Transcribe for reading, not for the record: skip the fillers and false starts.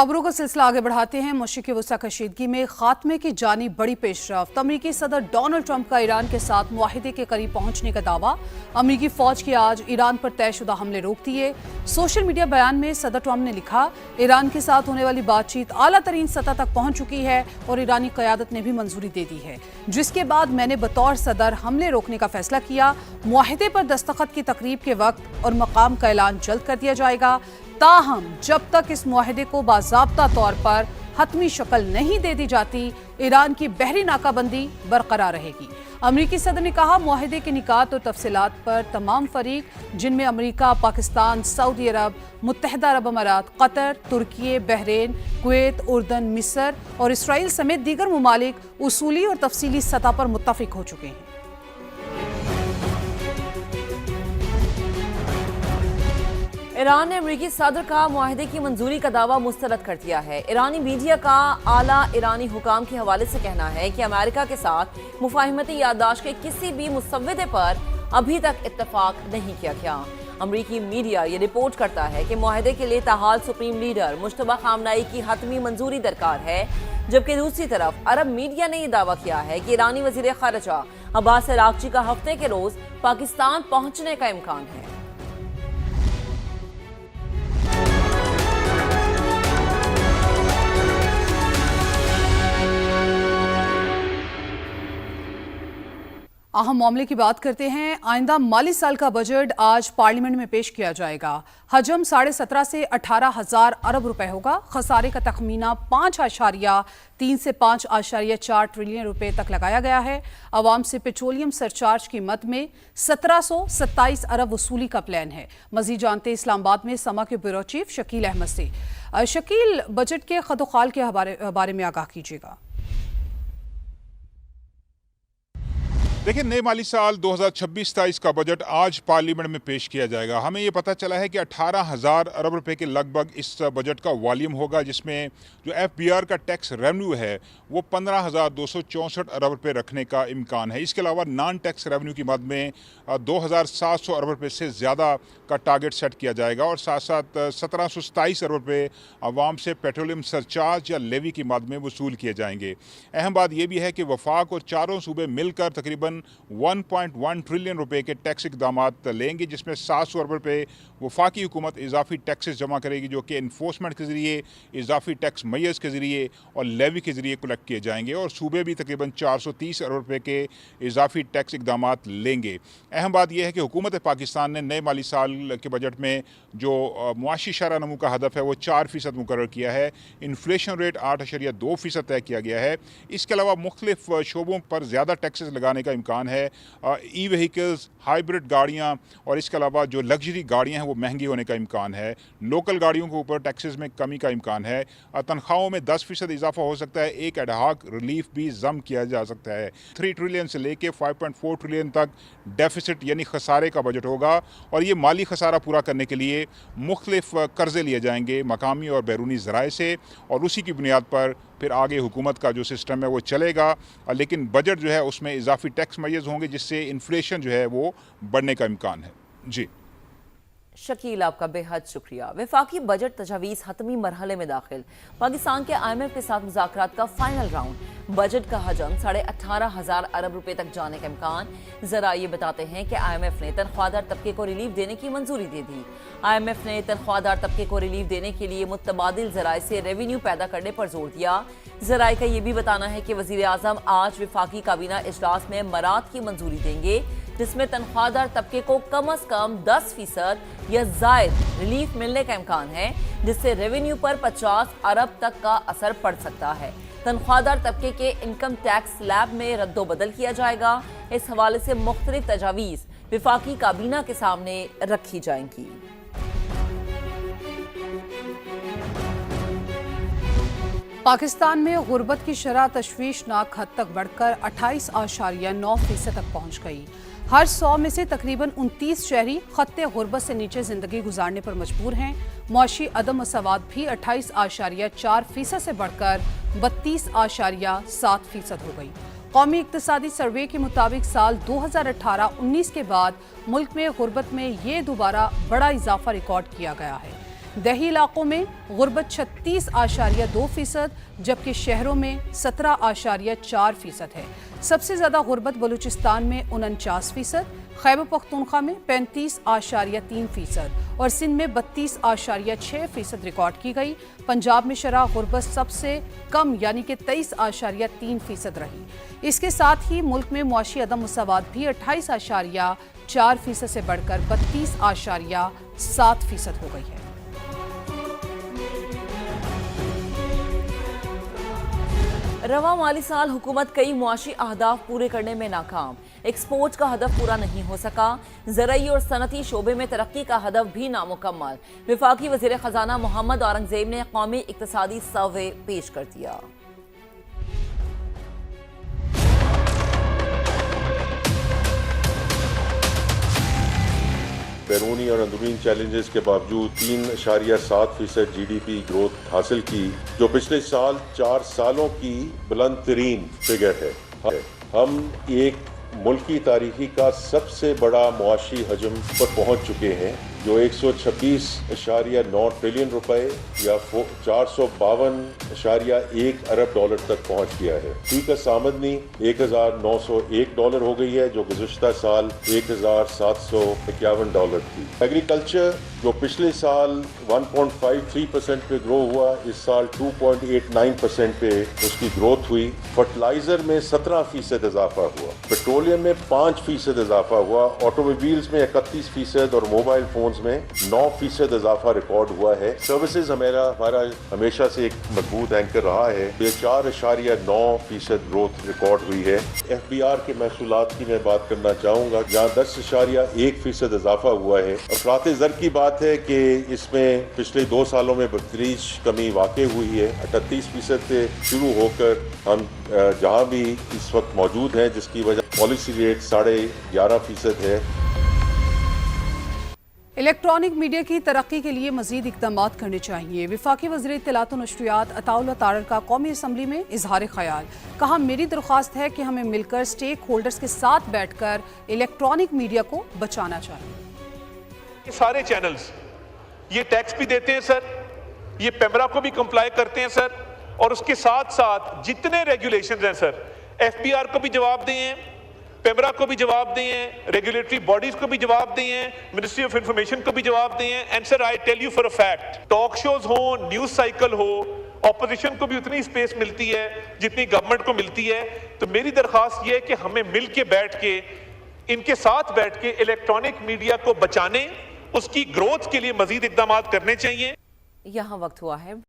खबरों का सिलसिला आगे बढ़ाते हैं। मशरिक़ वस्ता कशीदगी में खात्मे की जानी बड़ी पेशरफ्त। अमरीकी सदर डोनाल्ड ट्रंप का ईरान के साथ मुआहिदे के करीब पहुंचने का दावा। अमरीकी फौज की आज ईरान पर तयशुदा हमले रोक दिए। सोशल मीडिया बयान में सदर ट्रंप ने लिखा, ईरान के साथ होने वाली बातचीत आला तरीन सतह तक पहुंच चुकी है और ईरानी क़यादत ने भी मंजूरी दे दी है, जिसके बाद मैंने बतौर सदर हमले रोकने का फैसला किया। मुआहिदे पर दस्तखत की तकरीब के वक्त और मकाम का ऐलान जल्द कर दिया जाएगा। ताहम जब तक इस मुआहिदे को बाज़ाब्ता तौर पर हतमी शक्ल नहीं दे दी जाती, ईरान की बहरी नाकाबंदी बरकरार रहेगी। अमरीकी सदर ने कहा, मुआहिदे के निकात और तफसीलात पर तमाम फरीक, जिनमें अमरीका, पाकिस्तान, सऊदी अरब, मुत्तहिदा अरब अमारात, कतर, तुर्की, बहरीन, कुवैत, उर्दन, मिस्र और इसराइल समेत दीगर ममालिक उसूली और तफसीली सतह पर मुत्तफिक हो चुके हैं। ईरान ने अमरीकी सदर का मुआहिदे की मंजूरी का दावा मुस्तरद कर दिया है। ईरानी मीडिया का आला ईरानी हुकाम के हवाले से कहना है कि अमेरिका के साथ मुफाहिमती याददाश्त के किसी भी मुसव्वदे पर अभी तक इत्तफाक नहीं किया गया। अमरीकी मीडिया ये रिपोर्ट करता है कि मुआहिदे के लिए ताहाल सुप्रीम लीडर मुश्तबा खामनाई की हतमी मंजूरी दरकार है, जबकि दूसरी तरफ अरब मीडिया ने यह दावा किया है कि ईरानी वजीर खारजा अब्बास अरागची का हफ्ते के रोज पाकिस्तान पहुंचने का इम्कान है। अहम मामले की बात करते हैं। आइंदा माली साल का बजट आज पार्लियामेंट में पेश किया जाएगा। हजम 17.5 से 18,000 अरब रुपए होगा। खसारे का तखमीना 5.3 से 5.4 ट्रिलियन रुपए तक लगाया गया है। अवाम से पेट्रोलियम सरचार्ज की मद में 1727 अरब वसूली का प्लान है। मजीद जानते इस्लामाबाद में समा के ब्यूरो चीफ शकील अहमद से। शकील, बजट के खदोखाल के बारे में आगाह कीजिएगा। देखिए, नए माली साल 2026-27 का बजट आज पार्लियामेंट में पेश किया जाएगा। हमें ये पता चला है कि 18,000 अरब रुपए के लगभग इस बजट का वॉल्यूम होगा, जिसमें जो FBR का टैक्स रेवेन्यू है वो 15,264 अरब रुपए रखने का इम्कान है। इसके अलावा नॉन टैक्स रेवेन्यू की मद में 2,700 अरब रुपए से ज़्यादा का टारगेट सेट किया जाएगा और साथ साथ 1727 अरब रुपए अवाम से पेट्रोलियम सरचार्ज या लेवी की मद में वसूल किए जाएंगे। अहम बात यह भी है कि वफाक और चारों सूबे मिलकर तकरीबन 1.1 ट्रिलियन रुपए के टैक्स इकदामात लेंगे, जिसमें 700 अरब रुपए वफाकी हुकूमत इजाफी टैक्सेस जमा करेगी, जो कि इन्फोर्समेंट के ज़रिए, इजाफी टैक्स मैयर्स के ज़रिए और लेवी के ज़रिए कलेक्ट किए जाएंगे और सूबे भी तकरीबन 430 अरब रुपए के इजाफी टैक्स इकदामात लेंगे। अहम बात यह है कि हुकूमत पाकिस्तान ने नए माली साल के बजट में जो मुआशी शरह नमू का हदफ है वो 4% मुकर्रर किया है। इन्फ्लेशन रेट 8.2% तय किया गया है। इसके अलावा मुख्तलिफ शोबों पर ज़्यादा टैक्सेस लगाने का इम्कान है। ई व्हीकल्स, हाइब्रिड गाड़ियाँ और इसके अलावा जो लग्जरी गाड़ियाँ हैं वो महंगी होने का इम्कान है। लोकल गाड़ियों के ऊपर टैक्सेस में कमी का इम्कान है। तनख्वाहों में 10% इजाफा हो सकता है। एक एडहाक रिलीफ भी जम किया जा सकता है। 3 ट्रिलियन से लेके 5.4 ट्रिलियन तक डेफिसिट यानी खसारे का बजट होगा और ये माली खसारा पूरा करने के लिए मुख्तलिफ कर्जे लिए जाएंगे मकामी और बैरूनी ज़राए से और उसी की बुनियाद पर फिर आगे हुकूमत का जो सिस्टम है वो चलेगा। लेकिन बजट जो है उसमें इजाफी टैक्स मैयर्स होंगे, जिससे इन्फ्लेशन जो है वो बढ़ने का इम्कान है। जी शकील, आपका बेहद शुक्रिया। वफाकी बजट तजावीज़ हतमी मरहले में दाखिल। पाकिस्तान के IMF के साथ मुज़ाकरात का फाइनल राउंड। बजट का हजम 18,500 अरब रुपए तक जाने का इम्कान। जरा ये बताते हैं कि IMF ने तनख्वाहदार तबके को रिलीफ देने की मंजूरी दे दी। IMF ने तनख्वाहदार तबके को रिलीफ देने के लिए मुतबादिल ज़राए से रेवेन्यू पैदा करने पर जोर दिया। ज़राए का ये भी बताना है कि वज़ीर आज़म आज वफाकी काबीना इजलास में मराद की मंजूरी देंगे, जिसमें तनख्वाहदार तबके को कम से कम 10% या जायद रिलीफ मिलने का इम्कान है, जिससे रेवेन्यू पर 50 अरब तक का असर पड़ सकता है। तनख्वाहदार तबके के इनकम टैक्स स्लैब में रद्दोबदल किया जाएगा। इस हवाले से मुख्तलिफ तजावीज़ वफाकी काबीना के सामने रखी जाएंगी। पाकिस्तान में गुर्बत की शरह तशवीशनाक हद तक बढ़कर 28.9% तक पहुंच गई। हर 100 में से तकरीबन 29 शहरी खत्ते गुर्बत से नीचे जिंदगी गुजारने पर मजबूर हैं। मुआशी अदम मसावात भी 28.4% से बढ़कर 32.7% हो गई। कौमी इक्तिसादी सर्वे के मुताबिक साल 2018-19 के बाद मुल्क में गुर्बत में ये दोबारा बड़ा इजाफा रिकॉर्ड किया गया है। देही इलाकों में गुर्बत 36.2%, जबकि शहरों में 17.4% है। सबसे ज्यादा गुर्बत बलूचिस्तान में 49%, खैबर पख्तूनख्वा में 35.3% और सिंध में 32.6% रिकॉर्ड की गई। पंजाब में शरह गुर्बत सबसे कम यानी कि 23.3% रही। इसके साथ ही मुल्क में मुआशी अदम मुसावात भी 28.4% से बढ़कर 32.7% हो गई है। रवा माली साल हुकूमत कई मुआशी अहदाफ पूरे करने में नाकाम। एक्सपोर्ट का हदफ पूरा नहीं हो सका। ज़राई और सनती शोबे में तरक्की का हदफ भी नामुकम्मल। वफाकी वज़ीर ख़जाना मोहम्मद औरंगज़ेब ने कौमी इक़्तिसादी सर्वे पेश कर दिया। बैरूनी और अंदरूनी चैलेंजेस के बावजूद 3.7% GDP ग्रोथ हासिल की, जो पिछले साल 4 सालों की बुलंद तरीन फिगर है। हम एक मुल्की तारीखी का सबसे बड़ा मुआशी हजम पर पहुंच चुके हैं, जो 126.9 ट्रिलियन रुपए या 452.1 अरब डॉलर तक पहुंच गया है। फी का आमदनी $1,901 हो गई है, जो गुज़िश्ता साल $1,751 थी। एग्रीकल्चर जो पिछले साल 1.53% पे ग्रो हुआ, इस साल 2.89% पे उसकी ग्रोथ हुई। फर्टिलाइजर में 17% इजाफा हुआ, पेट्रोलियम में 5% इजाफा हुआ, ऑटोमोबाइल्स में 31% और मोबाइल फोन में 9% इजाफा रिकॉर्ड हुआ है। सर्विसेज हमारा हमेशा से एक मजबूत एंकर रहा है। 4.9% ग्रोथ रिकॉर्ड हुई है। FBR के महसूलात की मैं बात करना चाहूँगा, जहाँ 10.1% इजाफा हुआ है। अफरात ज़र की बात है कि इसमें पिछले 2 सालों में बदतरीन कमी वाक़ई हुई है। 38% से शुरू होकर हम जहाँ भी इस वक्त मौजूद हैं, जिसकी वजह पॉलिसी रेट 11.5% है। इलेक्ट्रॉनिक मीडिया की तरक्की के लिए मजीद इकदाम करने चाहिए। वफाकी वज़ीर इत्तलात व नशरियात अताउल्लाह तारर का कौमी असम्बली में इजहार ख्याल। कहा, मेरी दरख्वास्त है कि हमें मिलकर स्टेक होल्डर्स के साथ बैठकर इलेक्ट्रॉनिक मीडिया को बचाना चाहिए। सारे चैनल्स ये टैक्स भी देते हैं सर, ये पेमरा को भी कंप्लाई करते हैं सर, और उसके साथ साथ जितने रेगुलेशंस हैं सर, FBR को भी जवाब दें, पेमरा को भी जवाब दें, रेगुलेटरी बॉडीज को भी जवाब दें, मिनिस्ट्री ऑफ इंफॉर्मेशन को भी जवाब दें। And sir, I tell you for a fact, talk shows हो, न्यूज साइकिल हो, ऑपोजिशन को भी उतनी स्पेस मिलती है जितनी गवर्नमेंट को मिलती है। तो मेरी दरख्वास्त ये है कि हमें मिल के बैठ के, इनके साथ बैठ के इलेक्ट्रॉनिक मीडिया को बचाने, उसकी ग्रोथ के लिए मजीद इकदाम करने चाहिए। यहाँ वक्त हुआ है